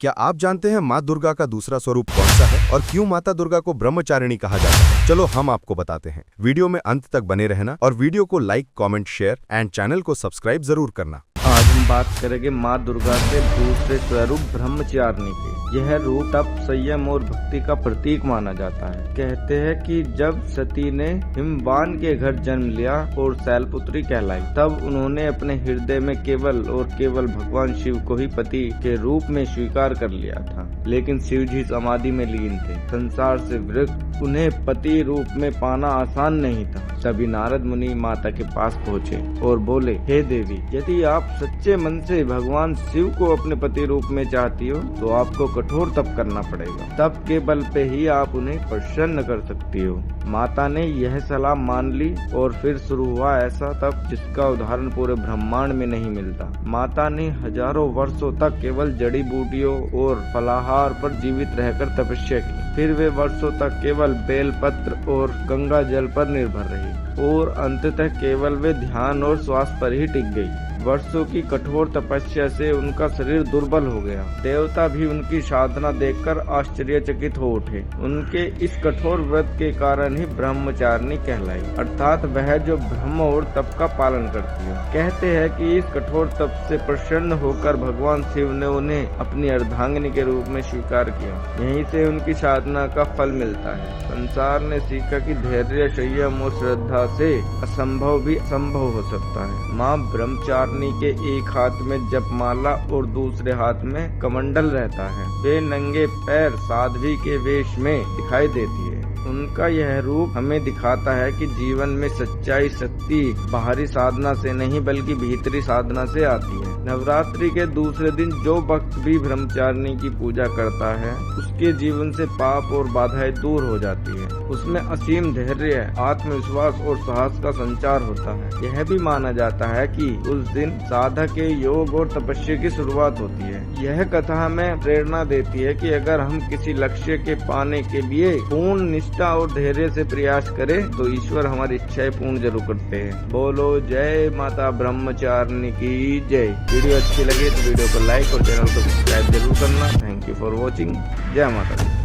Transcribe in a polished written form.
क्या आप जानते हैं माँ दुर्गा का दूसरा स्वरूप कौन सा है और क्यों माता दुर्गा को ब्रह्मचारिणी कहा जाता है? चलो हम आपको बताते हैं। वीडियो में अंत तक बने रहना और वीडियो को like, comment, share and channel को सब्सक्राइब जरूर करना। आज हम बात करेंगे माँ दुर्गा के दूसरे स्वरूप ब्रह्मचारिणी के। यह रूप तप, संयम और भक्ति का प्रतीक माना जाता है। कहते हैं कि जब सती ने हिमवान के घर जन्म लिया और शैलपुत्री कहलाई, तब उन्होंने अपने हृदय में केवल और केवल भगवान शिव को ही पति के रूप में स्वीकार कर लिया था। लेकिन शिव जी समाधि में लीन थे, संसार से विरक्त, उन्हें पति रूप में पाना आसान नहीं था। तभी नारद मुनि माता के पास पहुँचे और बोले, हे देवी, यदि आप सच्चे मन से भगवान शिव को अपने पति रूप में चाहती हो तो आपको कठोर तप करना पड़ेगा। तप के बल पे ही आप उन्हें प्रसन्न कर सकती हो। माता ने यह सलाह मान ली और फिर शुरू हुआ ऐसा तप जिसका उदाहरण पूरे ब्रह्मांड में नहीं मिलता। माता ने हजारों वर्षों तक केवल जड़ी बूटियों और फलाहार पर जीवित रहकर तपस्या की। फिर वे वर्षों तक केवल बेलपत्र और गंगा जल पर निर्भर रही और अंततः केवल वे ध्यान और श्वास पर ही टिक गई। वर्षों की कठोर तपस्या से उनका शरीर दुर्बल हो गया। देवता भी उनकी साधना देखकर आश्चर्यचकित हो उठे। उनके इस कठोर व्रत के कारण ही ब्रह्मचारिणी कहलाई, अर्थात वह जो ब्रह्म और तप का पालन करती है। कहते हैं कि इस कठोर तप से प्रसन्न होकर भगवान शिव ने उन्हें अपनी अर्धांगिनी के रूप में स्वीकार किया। यहीं से उनकी साधना का फल मिलता है। संसार ने सीखा कि धैर्य, संयम और श्रद्धा से असंभव भी संभव हो सकता है। माँ ब्रह्मचारिणी के एक हाथ में जपमाला और दूसरे हाथ में कमंडल रहता है। वे नंगे पैर साध्वी के वेश में दिखाई देती है। उनका यह रूप हमें दिखाता है कि जीवन में सच्चाई, शक्ति बाहरी साधना से नहीं बल्कि भीतरी साधना से आती है। नवरात्रि के दूसरे दिन जो भक्त भी ब्रह्मचारिणी की पूजा करता है, उसके जीवन से पाप और बाधाएं दूर हो जाती है। उसमें असीम धैर्य, आत्मविश्वास और साहस का संचार होता है। यह भी माना जाता है कि उस दिन साधक के योग और तपस्या की शुरुआत होती है। यह कथा हमें प्रेरणा देती है कि अगर हम किसी लक्ष्य के पाने के लिए पूर्ण निष्ठा और धैर्य से प्रयास करें तो ईश्वर हमारी इच्छाएं पूर्ण जरूर करते हैं। बोलो जय माता ब्रह्मचारिणी की जय। वीडियो अच्छी लगे तो वीडियो को लाइक और चैनल को सब्सक्राइब जरूर करना। Thank you for watching. जय माता दी।